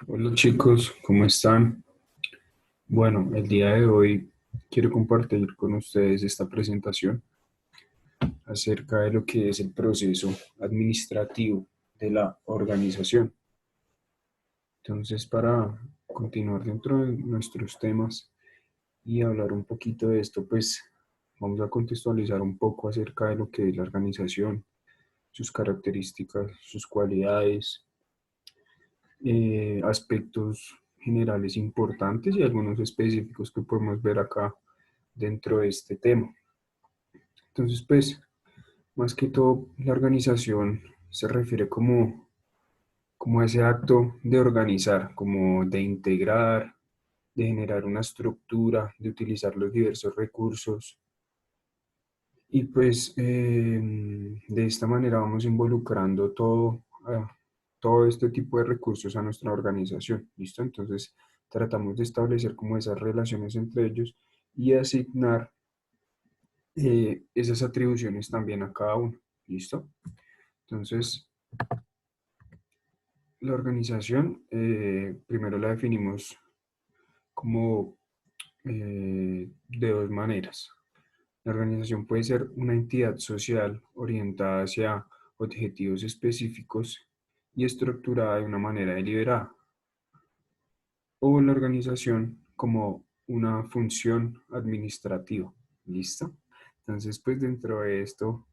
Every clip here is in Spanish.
Hola chicos, ¿cómo están? Bueno, el día de hoy quiero compartir con ustedes esta presentación acerca de lo que es el proceso administrativo de la organización. Entonces, para continuar dentro de nuestros temas y hablar un poquito de esto, pues vamos a contextualizar un poco acerca de lo que es la organización, sus características, sus cualidades, aspectos generales importantes y algunos específicos que podemos ver acá dentro de este tema. Entonces, pues, más que todo, la organización se refiere como a ese acto de organizar, como de integrar, de generar una estructura, de utilizar los diversos recursos. Y pues de esta manera vamos involucrando todo este tipo de recursos a nuestra organización. ¿Listo? Entonces tratamos de establecer como esas relaciones entre ellos y asignar esas atribuciones también a cada uno. ¿Listo? Entonces, la organización primero la definimos como de dos maneras. La organización puede ser una entidad social orientada hacia objetivos específicos y estructurada de una manera deliberada, o la organización como una función administrativa. ¿Listo? Entonces, pues dentro de esto,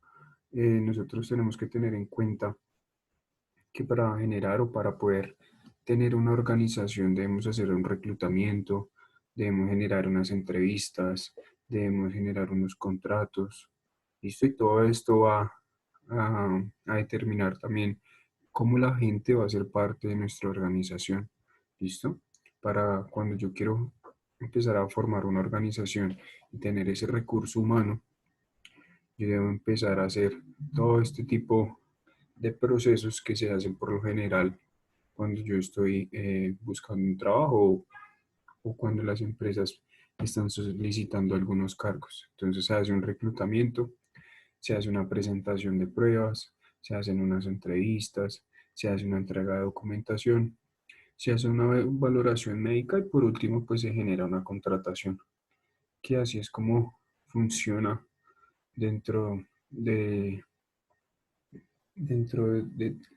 nosotros tenemos que tener en cuenta que para generar o para poder tener una organización debemos hacer un reclutamiento, debemos generar unas entrevistas, debemos generar unos contratos, ¿listo? Y todo esto va a determinar también cómo la gente va a ser parte de nuestra organización, ¿listo? Para cuando yo quiero empezar a formar una organización y tener ese recurso humano, yo debo empezar a hacer todo este tipo de procesos que se hacen por lo general cuando yo estoy buscando un trabajo o cuando las empresas están solicitando algunos cargos. Entonces se hace un reclutamiento, se hace una presentación de pruebas, se hacen unas entrevistas, se hace una entrega de documentación, se hace una valoración médica y por último pues se genera una contratación, que así es como funciona dentro de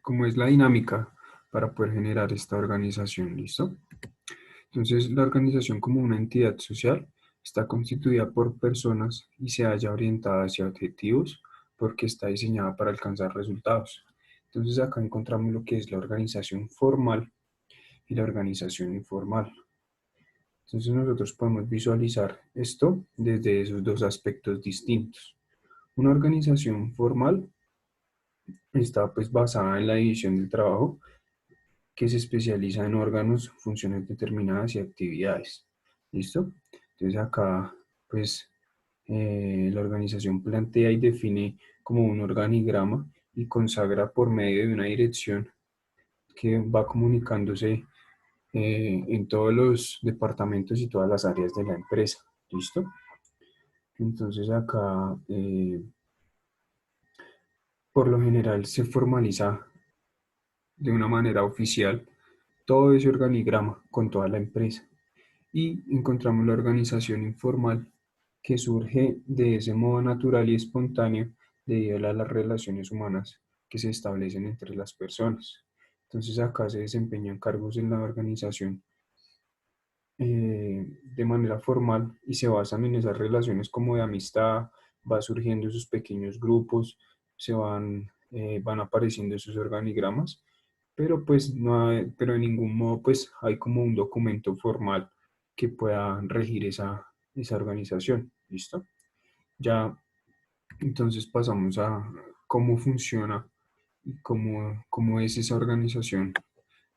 cómo es la dinámica para poder generar esta organización, ¿listo? Entonces, la organización como una entidad social está constituida por personas y se halla orientada hacia objetivos porque está diseñada para alcanzar resultados. Entonces, acá encontramos lo que es la organización formal y la organización informal. Entonces, nosotros podemos visualizar esto desde esos dos aspectos distintos. Una organización formal está pues basada en la división del trabajo que se especializa en órganos, funciones determinadas y actividades. ¿Listo? Entonces acá, pues, la organización plantea y define como un organigrama y consagra por medio de una dirección que va comunicándose en todos los departamentos y todas las áreas de la empresa. ¿Listo? Entonces acá, por lo general, se formaliza de una manera oficial todo ese organigrama con toda la empresa. Y encontramos la organización informal que surge de ese modo natural y espontáneo debido a las relaciones humanas que se establecen entre las personas. Entonces acá se desempeñan cargos en la organización de manera formal y se basan en esas relaciones como de amistad, va surgiendo esos pequeños grupos, van apareciendo esos organigramas, pero pues no hay, pero de ningún modo pues hay como un documento formal que pueda regir esa organización, ¿listo? Ya entonces pasamos a cómo funciona y cómo es esa organización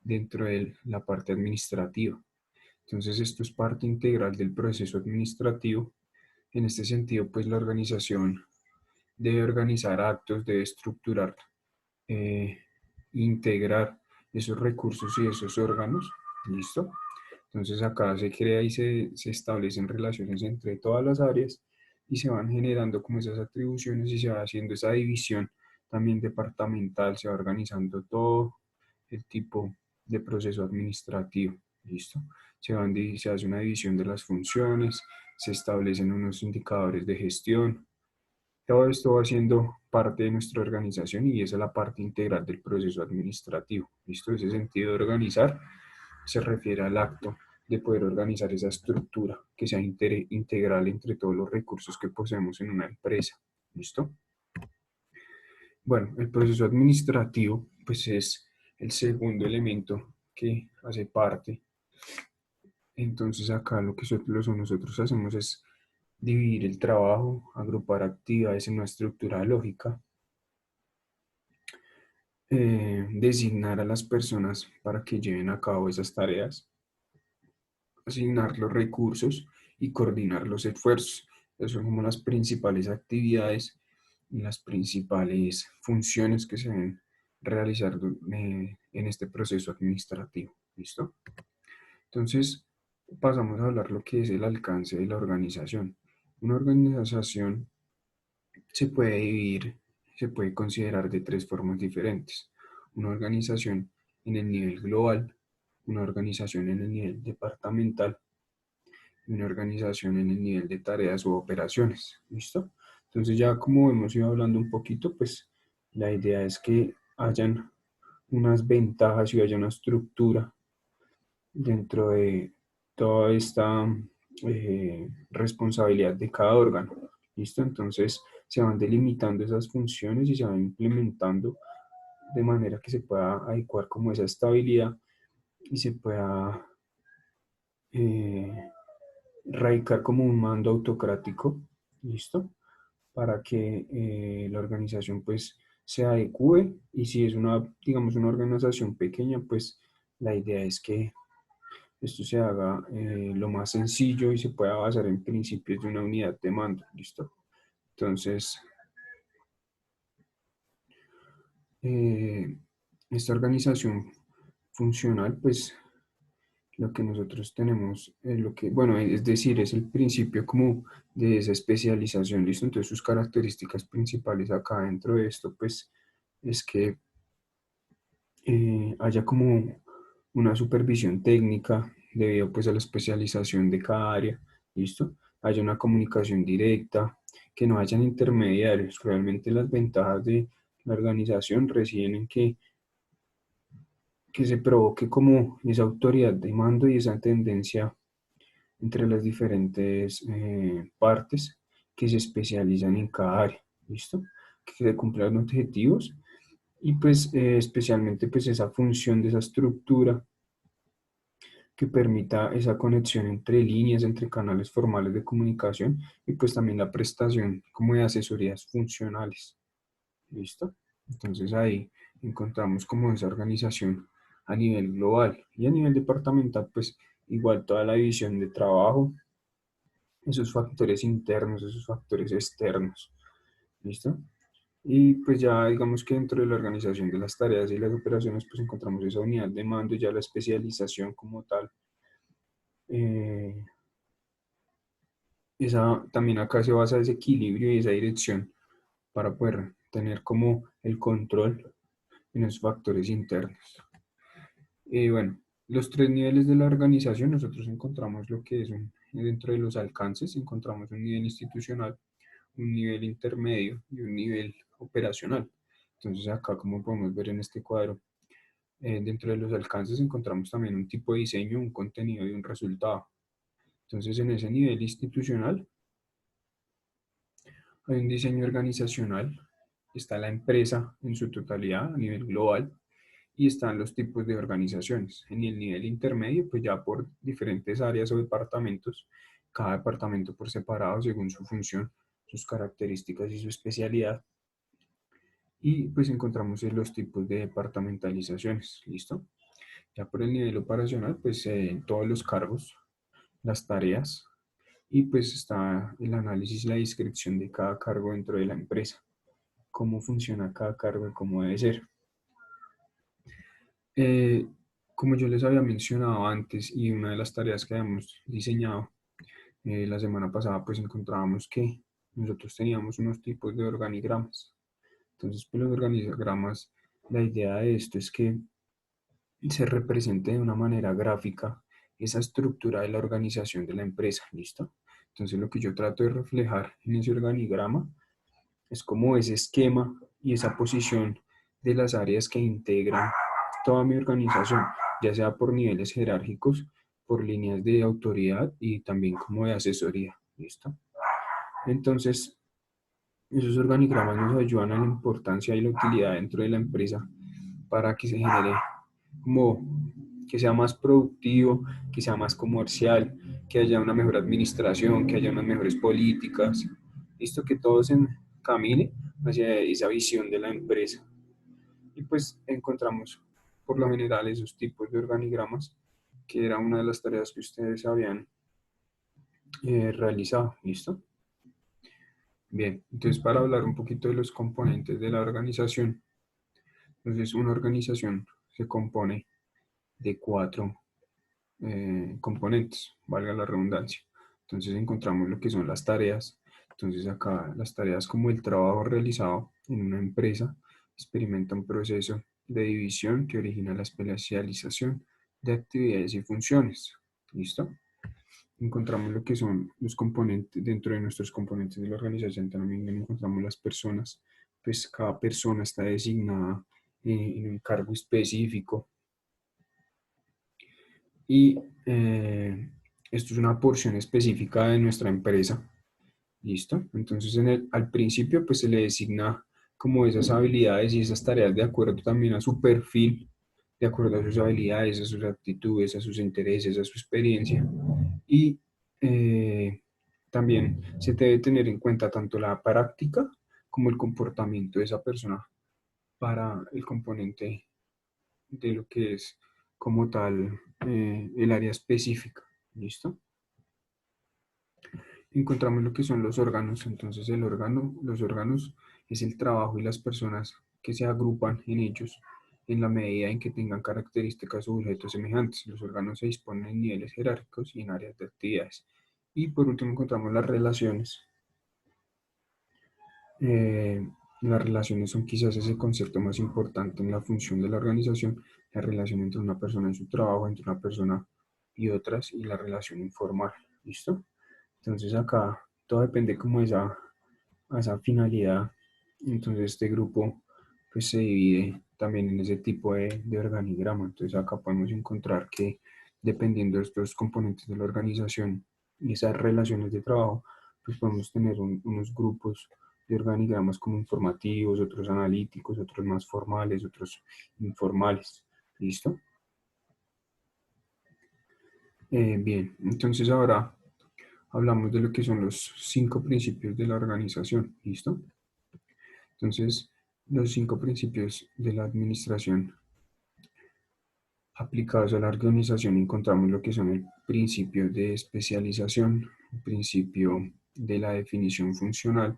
dentro de la parte administrativa. Entonces, esto es parte integral del proceso administrativo. En este sentido, pues la organización debe organizar actos, debe estructurar, eh, integrar esos recursos y esos órganos. ¿Listo? Entonces, acá se crea y se establecen relaciones entre todas las áreas y se van generando como esas atribuciones y se va haciendo esa división también departamental, se va organizando todo el tipo de proceso administrativo. ¿Listo? Se hace una división de las funciones, se establecen unos indicadores de gestión. Todo esto va siendo parte de nuestra organización y esa es la parte integral del proceso administrativo. ¿Listo? Ese sentido de organizar se refiere al acto de poder organizar esa estructura que sea integral entre todos los recursos que poseemos en una empresa. ¿Listo? Bueno, el proceso administrativo pues es el segundo elemento que hace parte. Entonces acá lo que nosotros hacemos es dividir el trabajo, agrupar actividades en una estructura lógica, designar a las personas para que lleven a cabo esas tareas, asignar los recursos y coordinar los esfuerzos. Esas son como las principales actividades y las principales funciones que se deben realizar en este proceso administrativo. ¿Listo? Entonces, pasamos a hablar lo que es el alcance de la organización. Una organización se puede dividir, se puede considerar de tres formas diferentes. Una organización en el nivel global, una organización en el nivel departamental y una organización en el nivel de tareas u operaciones. ¿Listo? Entonces ya como hemos ido hablando un poquito, pues la idea es que hayan unas ventajas y haya una estructura dentro de toda esta responsabilidad de cada órgano. ¿Listo? Entonces se van delimitando esas funciones y se van implementando de manera que se pueda adecuar como esa estabilidad y se pueda eh, radicar como un mando autocrático, ¿listo? Para que la organización pues se adecue y si es una, digamos, una organización pequeña, pues la idea es que esto se haga lo más sencillo y se pueda basar en principios de una unidad de mando, ¿listo? Entonces, eh, esta organización funcional, pues lo que nosotros tenemos, lo que, bueno, es decir, es el principio como de esa especialización, ¿listo? Entonces sus características principales acá dentro de esto, pues es que haya como una supervisión técnica debido pues a la especialización de cada área, ¿listo? Haya una comunicación directa, que no hayan intermediarios. Realmente las ventajas de la organización residen en que se provoque como esa autoridad de mando y esa tendencia entre las diferentes partes que se especializan en cada área, ¿listo? Que se cumplan objetivos y pues especialmente pues esa función de esa estructura que permita esa conexión entre líneas, entre canales formales de comunicación y pues también la prestación como de asesorías funcionales. ¿Listo? Entonces ahí encontramos como esa organización a nivel global y a nivel departamental pues igual toda la división de trabajo, esos factores internos, esos factores externos. ¿Listo? Y pues ya digamos que dentro de la organización de las tareas y las operaciones pues encontramos esa unidad de mando y ya la especialización como tal. Eh, también acá se basa ese equilibrio y esa dirección para poder tener como el control en los factores internos. Bueno, los tres niveles de la organización, nosotros encontramos lo que es dentro de los alcances, encontramos un nivel institucional, un nivel intermedio y un nivel operacional. Entonces acá, como podemos ver en este cuadro, dentro de los alcances encontramos también un tipo de diseño, un contenido y un resultado. Entonces en ese nivel institucional hay un diseño organizacional, está la empresa en su totalidad a nivel global y están los tipos de organizaciones. En el nivel intermedio, pues ya por diferentes áreas o departamentos, cada departamento por separado según su función, sus características y su especialidad. Y pues encontramos los tipos de departamentalizaciones, ¿listo? Ya por el nivel operacional, pues todos los cargos, las tareas y pues está el análisis y la descripción de cada cargo dentro de la empresa, cómo funciona cada cargo y cómo debe ser. Eh, Como yo les había mencionado antes y una de las tareas que habíamos diseñado la semana pasada, pues encontrábamos que nosotros teníamos unos tipos de organigramas. Entonces, pues los organigramas, la idea de esto es que se represente de una manera gráfica esa estructura de la organización de la empresa, ¿listo? Entonces lo que yo trato de reflejar en ese organigrama es como ese esquema y esa posición de las áreas que integran toda mi organización, ya sea por niveles jerárquicos, por líneas de autoridad y también como de asesoría, ¿listo? Entonces, esos organigramas nos ayudan a la importancia y la utilidad dentro de la empresa para que se genere como que sea más productivo, que sea más comercial, que haya una mejor administración, que haya unas mejores políticas, listo, que todo se encamine hacia esa visión de la empresa. Y pues encontramos por lo general esos tipos de organigramas, que era una de las tareas que ustedes habían realizado, ¿listo? Bien, entonces para hablar un poquito de los componentes de la organización, entonces una organización se compone de cuatro componentes, valga la redundancia. Entonces encontramos lo que son las tareas. Entonces acá las tareas como el trabajo realizado en una empresa experimenta un proceso de división que origina la especialización de actividades y funciones. ¿Listo? Encontramos lo que son los componentes, dentro de nuestros componentes de la organización también encontramos las personas, pues cada persona está designada en un cargo específico y esto es una porción específica de nuestra empresa. ¿Listo? Entonces al principio pues se le designa como esas habilidades y esas tareas de acuerdo también a su perfil, de acuerdo a sus habilidades, a sus actitudes, a sus intereses, a su experiencia. Y también se debe tener en cuenta tanto la práctica como el comportamiento de esa persona para el componente de lo que es como tal el área específica. ¿Listo? Encontramos lo que son los órganos. Entonces los órganos es el trabajo y las personas que se agrupan en ellos en la medida en que tengan características o objetos semejantes. Los órganos se disponen en niveles jerárquicos y en áreas de actividades. Y por último encontramos las relaciones. Eh, las relaciones son quizás ese concepto más importante en la función de la organización, la relación entre una persona y su trabajo, entre una persona y otras, y la relación informal. ¿Listo? Entonces acá todo depende como de esa finalidad. Entonces este grupo pues se divide también en ese tipo de organigrama. Entonces acá podemos encontrar que dependiendo de estos componentes de la organización y esas relaciones de trabajo, pues podemos tener unos grupos de organigramas como informativos, otros analíticos, otros más formales, otros informales. ¿Listo? Bien, entonces ahora hablamos de lo que son los 5 principios de la organización. ¿Listo? Entonces, los 5 principios de la administración aplicados a la organización encontramos lo que son el principio de especialización, el principio de la definición funcional,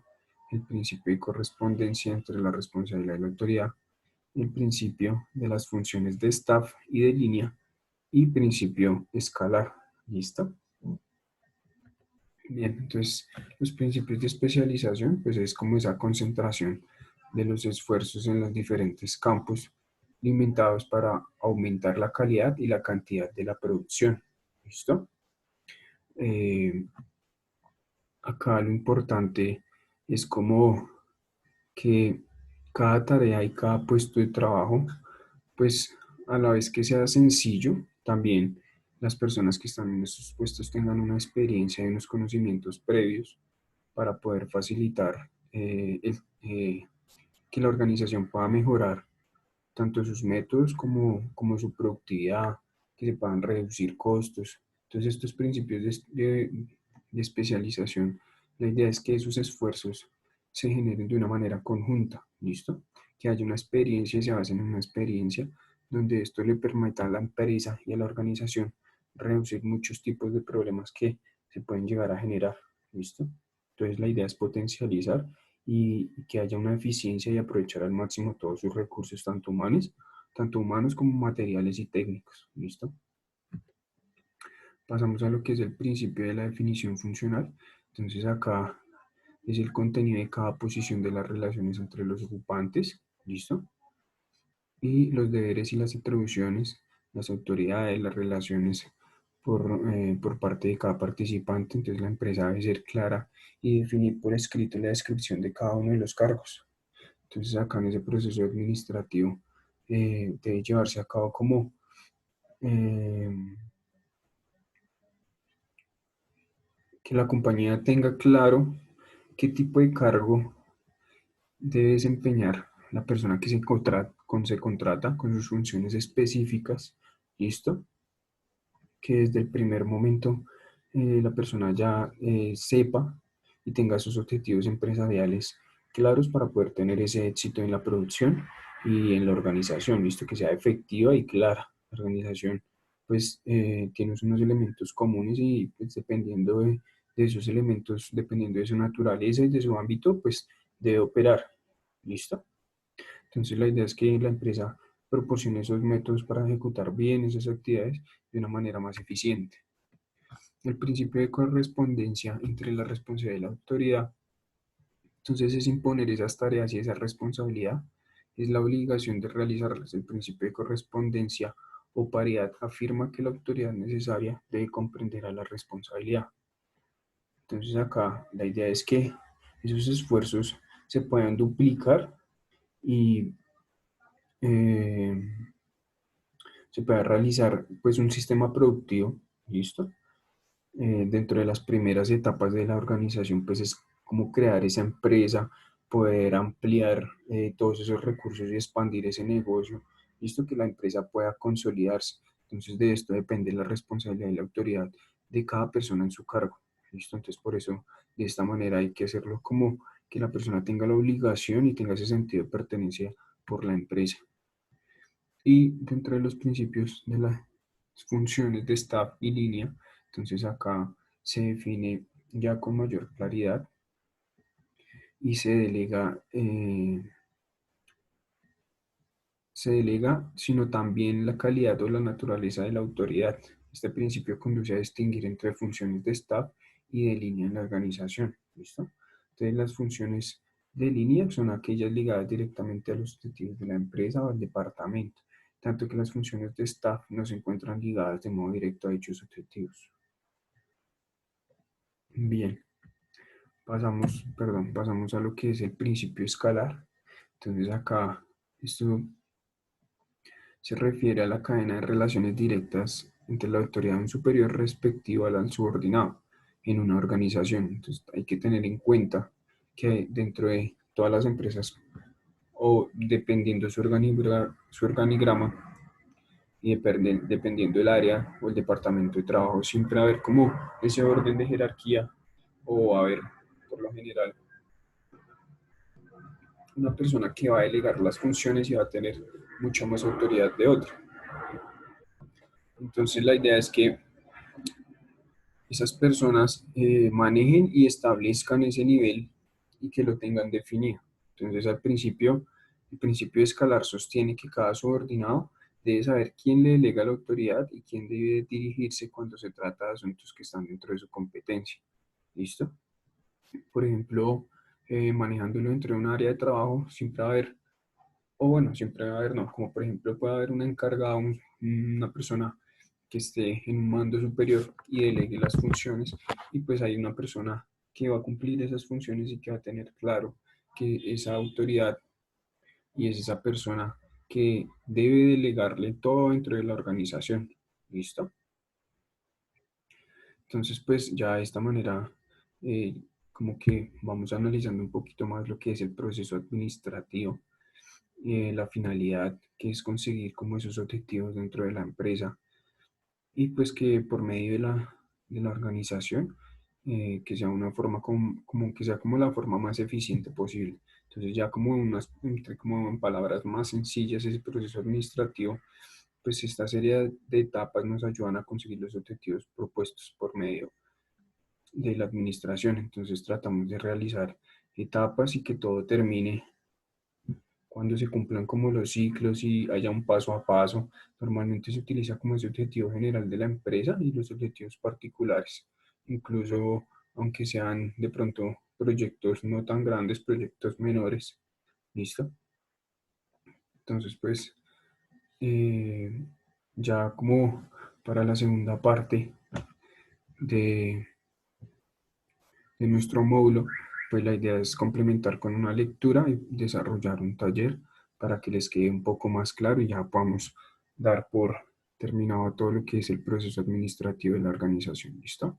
el principio de correspondencia entre la responsabilidad y la autoridad, el principio de las funciones de staff y de línea y principio escalar. ¿Listo? Bien, entonces los principios de especialización, pues es como esa concentración de los esfuerzos en los diferentes campos limitados para aumentar la calidad y la cantidad de la producción. ¿Listo? Eh, Acá lo importante es como que cada tarea y cada puesto de trabajo, pues a la vez que sea sencillo, también las personas que están en estos puestos tengan una experiencia y unos conocimientos previos para poder facilitar que la organización pueda mejorar tanto sus métodos como su productividad, que se puedan reducir costos. Entonces, estos principios de especialización, la idea es que esos esfuerzos se generen de una manera conjunta, ¿listo? Que haya una experiencia y se basen en una experiencia donde esto le permita a la empresa y a la organización reducir muchos tipos de problemas que se pueden llegar a generar, ¿listo? Entonces, la idea es potencializar y que haya una eficiencia y aprovechar al máximo todos sus recursos, tanto humanos como materiales y técnicos. ¿Listo? Pasamos a lo que es el principio de la definición funcional. Entonces acá es el contenido de cada posición de las relaciones entre los ocupantes. ¿Listo? Y los deberes y las atribuciones las autoridades, las relaciones por parte de cada participante. Entonces la empresa debe ser clara y definir por escrito la descripción de cada uno de los cargos. Entonces acá en ese proceso administrativo debe llevarse a cabo como eh, que la compañía tenga claro qué tipo de cargo debe desempeñar la persona que se contrata con sus funciones específicas. ¿Listo? Que desde el primer momento la persona ya sepa y tenga sus objetivos empresariales claros para poder tener ese éxito en la producción y en la organización, listo, que sea efectiva y clara. La organización pues tiene unos elementos comunes y pues, dependiendo de esos elementos, dependiendo de su naturaleza y de su ámbito, pues debe operar, listo. Entonces la idea es que la empresa proporcione esos métodos para ejecutar bien esas actividades de una manera más eficiente. El principio de correspondencia entre la responsabilidad y la autoridad. Entonces es imponer esas tareas y esa responsabilidad. Es la obligación de realizarlas. El principio de correspondencia o paridad afirma que la autoridad necesaria debe comprender a la responsabilidad. Entonces acá la idea es que esos esfuerzos se puedan duplicar y eh, se pueda realizar pues un sistema productivo, ¿listo? Dentro de las primeras etapas de la organización, pues es como crear esa empresa, poder ampliar todos esos recursos y expandir ese negocio, listo, que la empresa pueda consolidarse. Entonces de esto depende la responsabilidad y la autoridad de cada persona en su cargo, listo. Entonces por eso de esta manera hay que hacerlo como que la persona tenga la obligación y tenga ese sentido de pertenencia por la empresa. Y dentro de los principios de las funciones de staff y línea, entonces acá se define ya con mayor claridad y se delega, sino también la calidad o la naturaleza de la autoridad. Este principio conduce a distinguir entre funciones de staff y de línea en la organización. ¿Listo? Entonces las funciones de línea son aquellas ligadas directamente a los objetivos de la empresa o al departamento, tanto que las funciones de staff no se encuentran ligadas de modo directo a dichos objetivos. Bien, pasamos a lo que es el principio escalar. Entonces acá esto se refiere a la cadena de relaciones directas entre la autoridad de un superior respectiva al subordinado en una organización. Entonces hay que tener en cuenta que dentro de todas las empresas o dependiendo su organigrama y dependiendo del área o el departamento de trabajo, siempre va a haber como ese orden de jerarquía o va a haber, por lo general, una persona que va a delegar las funciones y va a tener mucha más autoridad de otra. Entonces la idea es que esas personas manejen y establezcan ese nivel y que lo tengan definido. Entonces, el principio de escalar sostiene que cada subordinado debe saber quién le delega la autoridad y quién debe dirigirse cuando se trata de asuntos que están dentro de su competencia. ¿Listo? Por ejemplo, manejándolo dentro de un área de trabajo, siempre va a haber o bueno, siempre va a haber, no, como por ejemplo puede haber un encargado, una persona que esté en un mando superior y delegue las funciones y pues hay una persona que va a cumplir esas funciones y que va a tener claro que esa autoridad y es esa persona que debe delegarle todo dentro de la organización. ¿Listo? Entonces pues ya de esta manera como que vamos analizando un poquito más lo que es el proceso administrativo, la finalidad que es conseguir como esos objetivos dentro de la empresa y pues que por medio de la organización que sea una forma como que sea como la forma más eficiente posible. Entonces ya como como en palabras más sencillas ese proceso administrativo, pues esta serie de etapas nos ayudan a conseguir los objetivos propuestos por medio de la administración. Entonces tratamos de realizar etapas y que todo termine cuando se cumplan como los ciclos y haya un paso a paso. Normalmente se utiliza como ese objetivo general de la empresa y los objetivos particulares, incluso aunque sean de pronto proyectos no tan grandes, proyectos menores. ¿Listo? Entonces, pues, eh, Ya como para la segunda parte de, de nuestro módulo, pues la idea es complementar con una lectura y desarrollar un taller para que les quede un poco más claro y ya podamos dar por terminado todo lo que es el proceso administrativo de la organización. ¿Listo?